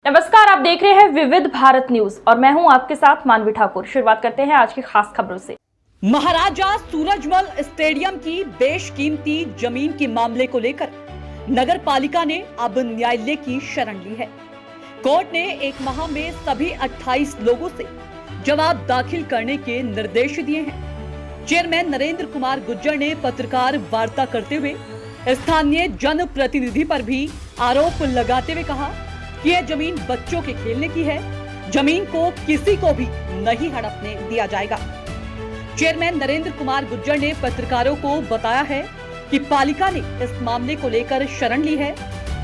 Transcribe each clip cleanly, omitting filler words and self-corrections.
नमस्कार, आप देख रहे हैं विविध भारत न्यूज और मैं हूं आपके साथ मानवी ठाकुर। शुरुआत करते हैं आज की खास खबरों से। महाराजा सूरजमल स्टेडियम की बेशकीमती जमीन के मामले को लेकर नगर पालिका ने अब न्यायालय की शरण ली है। कोर्ट ने एक माह में सभी 28 लोगों से जवाब दाखिल करने के निर्देश दिए हैं। चेयरमैन नरेंद्र कुमार गुर्जर ने पत्रकार वार्ता करते हुए स्थानीय जनप्रतिनिधि पर भी आरोप लगाते हुए कहा कि यह जमीन बच्चों के खेलने की है, जमीन को किसी को भी नहीं हड़पने दिया जाएगा। चेयरमैन नरेंद्र कुमार गुर्जर ने पत्रकारों को बताया है कि पालिका ने इस मामले को लेकर शरण ली है।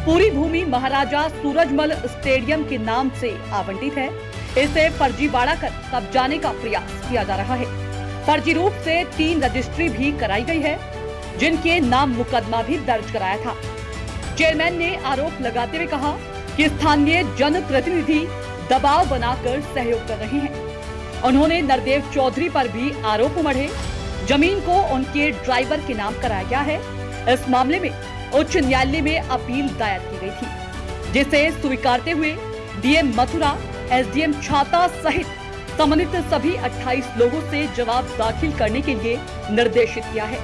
पूरी भूमि महाराजा सूरजमल स्टेडियम के नाम से आवंटित है। इसे फर्जीवाड़ा कर कब्जाने का प्रयास किया जा रहा है। फर्जी रूप से 3 रजिस्ट्री भी कराई गई है, जिनके नाम मुकदमा भी दर्ज कराया था। चेयरमैन ने आरोप लगाते हुए कहा कि स्थानीय जनप्रतिनिधि दबाव बनाकर सहयोग कर रहे हैं। उन्होंने नरदेव चौधरी पर भी आरोप मढ़े। जमीन को उनके ड्राइवर के नाम कराया गया है। इस मामले में उच्च न्यायालय में अपील दायर की गई थी, जिसे स्वीकारते हुए डीएम मथुरा, एसडीएम छाता सहित संबंधित सभी 28 लोगों से जवाब दाखिल करने के लिए निर्देशित किया है।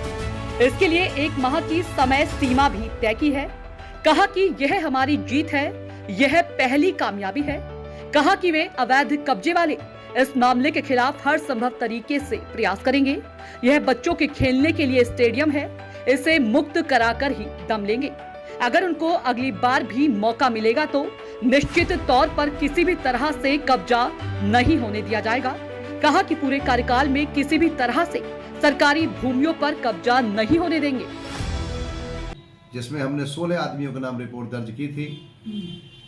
इसके लिए 1 माह की समय सीमा भी तय की है। कहा कि यह हमारी जीत है, यह पहली कामयाबी है। कहा कि वे अवैध कब्जे वाले इस मामले के खिलाफ हर संभव तरीके से प्रयास करेंगे। यह बच्चों के खेलने के लिए स्टेडियम है, इसे मुक्त कराकर ही दम लेंगे। अगर उनको अगली बार भी मौका मिलेगा तो निश्चित तौर पर किसी भी तरह से कब्जा नहीं होने दिया जाएगा। कहा कि पूरे कार्यकाल में किसी भी तरह से सरकारी भूमियों पर कब्जा नहीं होने देंगे। जिसमें हमने 16 आदमियों के नाम रिपोर्ट दर्ज की थी।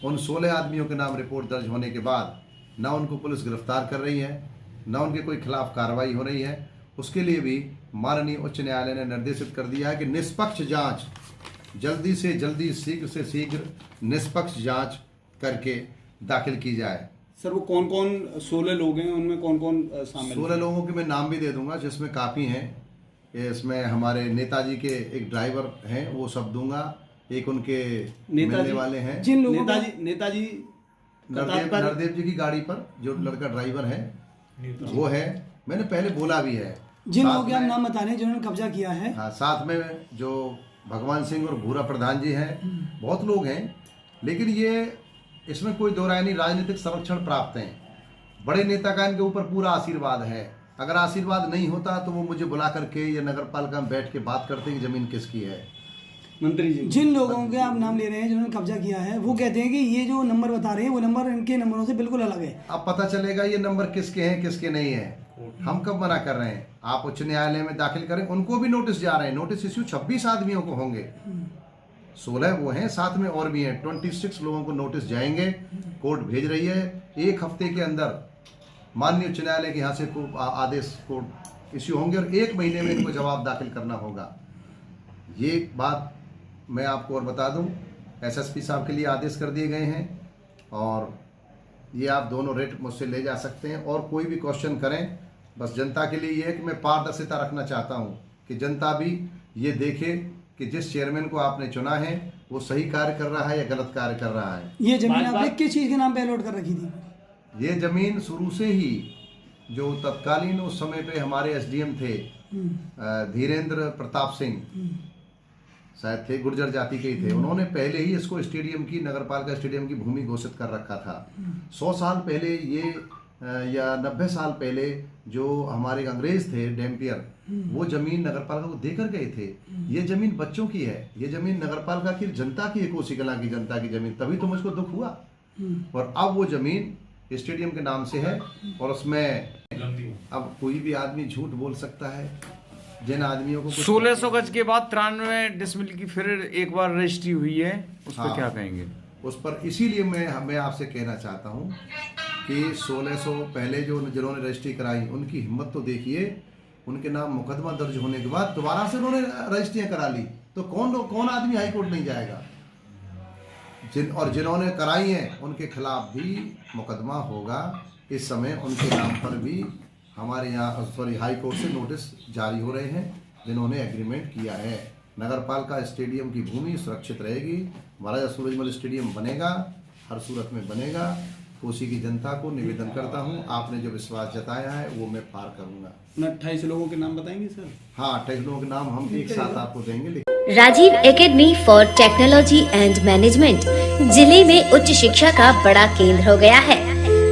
उन 16 आदमियों के नाम रिपोर्ट दर्ज होने के बाद ना उनको पुलिस गिरफ्तार कर रही है, ना उनके कोई खिलाफ कार्रवाई हो रही है। उसके लिए भी माननीय उच्च न्यायालय ने निर्देशित कर दिया है कि निष्पक्ष जांच, जल्दी से जल्दी, शीघ्र से शीघ्र निष्पक्ष जांच करके दाखिल की जाए। सर, वो कौन कौन 16 लोग हैं, उनमें कौन कौन शामिल? 16 लोगों के मैं नाम भी दे दूंगा, जिसमें काफ़ी हैं। इसमें हमारे नेताजी के एक ड्राइवर हैं, वो सब दूंगा। एक उनके मिलने वाले हैं, जिन लोगों नेताजी नरदेव जी की गाड़ी पर जो लड़का ड्राइवर है वो है। मैंने पहले बोला भी है। जिन लोगों के नाम बता रहे हैं जिन्होंने कब्जा किया है। हाँ, साथ में जो भगवान सिंह और भूरा प्रधान जी हैं, बहुत लोग हैं। लेकिन ये इसमें कोई दो राय नहीं, राजनीतिक संरक्षण प्राप्त हैं। बड़े नेता का इनके ऊपर पूरा आशीर्वाद है। अगर आशीर्वाद नहीं होता तो वो मुझे बुला करके या नगर पालिका में बैठ के बात करते हैं कि जमीन किसकी है। मंत्री जी, जिन लोगों के आप नाम ले रहे हैं जिन्होंने कब्जा किया है, वो कहते हैं कि ये जो नंबर बता रहे हैं वो नंबर इनके नंबरों से बिल्कुल अलग है। अब पता चलेगा ये नंबर किसके हैं किसके नहीं है। हम कब मना कर रहे हैं? आप उच्च न्यायालय में दाखिल करें। उनको भी नोटिस जा रहे हैं। नोटिस इश्यू 26 आदमियों को होंगे। 16 वो हैं, साथ में और भी हैं। 26 लोगों को नोटिस जाएंगे। कोर्ट भेज रही है। 1 हफ्ते के अंदर माननीय उच्च न्यायालय के यहाँ से आदेश कोर्ट इश्यू होंगे और 1 महीने में इनको जवाब दाखिल करना होगा। ये बात मैं आपको और बता दूं, एसएसपी साहब के लिए आदेश कर दिए गए हैं और ये आप दोनों रेट मुझसे ले जा सकते हैं। और कोई भी क्वेश्चन करें, बस जनता के लिए ये है कि मैं पारदर्शिता रखना चाहता हूं कि जनता भी ये देखे कि जिस चेयरमैन को आपने चुना है वो सही कार्य कर रहा है या गलत कार्य कर रहा है। ये जमीन आपने किस चीज़ के नाम पे अलॉट कर रखी थी? ये जमीन शुरू से ही जो तत्कालीन उस समय पे हमारे एसडीएम थे, धीरेन्द्र प्रताप सिंह शायद थे, गुर्जर जाति के ही थे। उन्होंने पहले ही इसको स्टेडियम की, नगरपालिका स्टेडियम की भूमि घोषित कर रखा था। 100 साल पहले ये या 90 साल पहले जो हमारे अंग्रेज थे डैम्पियर, वो जमीन नगरपालिका को देकर गए थे। ये जमीन बच्चों की है, ये जमीन नगरपालिका की जनता की, कोसी कलां की जनता की जमीन। तभी तो मुझको दुख हुआ। और अब वो जमीन स्टेडियम के नाम से है और उसमें अब कोई भी आदमी झूठ बोल सकता है। जिन आदमियों को 1600 गज के बाद 93 डिसमिल की फिर एक बार रजिस्ट्री हुई है, उस पर क्या कहेंगे? उस पर इसीलिए मैं आपसे कहना चाहता हूं कि 1600 पहले जो जिन्होंने रजिस्ट्री कराई उनकी हिम्मत तो देखिए। उनके नाम मुकदमा दर्ज होने के बाद दोबारा से उन्होंने रजिस्ट्रियां करा ली, तो कौन आदमी हाईकोर्ट नहीं जाएगा? जिन्होंने कराई हैं उनके खिलाफ भी मुकदमा होगा। इस समय उनके नाम पर भी हमारे यहाँ हाई कोर्ट से नोटिस जारी हो रहे हैं, जिन्होंने एग्रीमेंट किया है। नगरपालिका स्टेडियम की भूमि सुरक्षित रहेगी, महाराजा सूरजमल स्टेडियम बनेगा हर सूरत में बनेगा। कोसी की जनता को निवेदन करता हूँ, आपने जो विश्वास जताया है वो मैं पार करूंगा। 28 लोगों के नाम बताएंगे सर? हाँ, 28 लोगों के नाम हम एक साथ आपको देंगे। Rajiv academy for technology and management जिले में उच्च शिक्षा का बड़ा केंद्र हो गया है।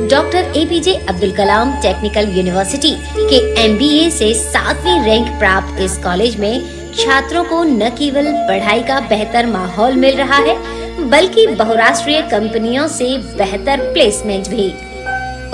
Doctor APJ Abdul Kalam technical university के एमबीए से 7वीं रैंक प्राप्त इस कॉलेज में छात्रों को न केवल पढ़ाई का बेहतर माहौल मिल रहा है, बल्कि बहुराष्ट्रीय कंपनियों से बेहतर प्लेसमेंट भी।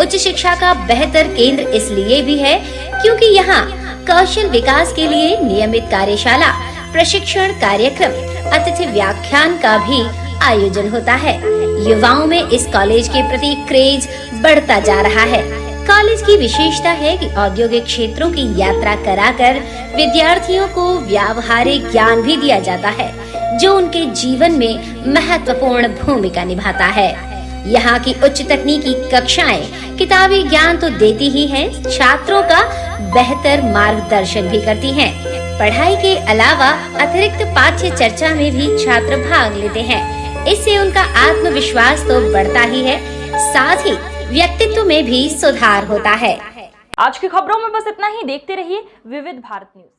उच्च शिक्षा का बेहतर केंद्र इसलिए भी है क्योंकि यहाँ कौशल विकास के लिए नियमित कार्यशाला, प्रशिक्षण कार्यक्रम, अतिथि व्याख्यान का भी आयोजन होता है। युवाओं में इस कॉलेज के प्रति क्रेज बढ़ता जा रहा है। कॉलेज की विशेषता है कि औद्योगिक क्षेत्रों की यात्रा कराकर विद्यार्थियों को व्यावहारिक ज्ञान भी दिया जाता है, जो उनके जीवन में महत्वपूर्ण भूमिका निभाता है। यहाँ की उच्च तकनीकी कक्षाएं किताबी ज्ञान तो देती ही हैं, छात्रों का बेहतर मार्गदर्शन भी करती हैं। पढ़ाई के अलावा अतिरिक्त पाठ्य चर्चा में भी छात्र भाग लेते हैं। इससे उनका आत्मविश्वास तो बढ़ता ही है, साथ ही व्यक्तित्व में भी सुधार होता है। आज की खबरों में बस इतना ही। देखते रहिए विविध भारत न्यूज।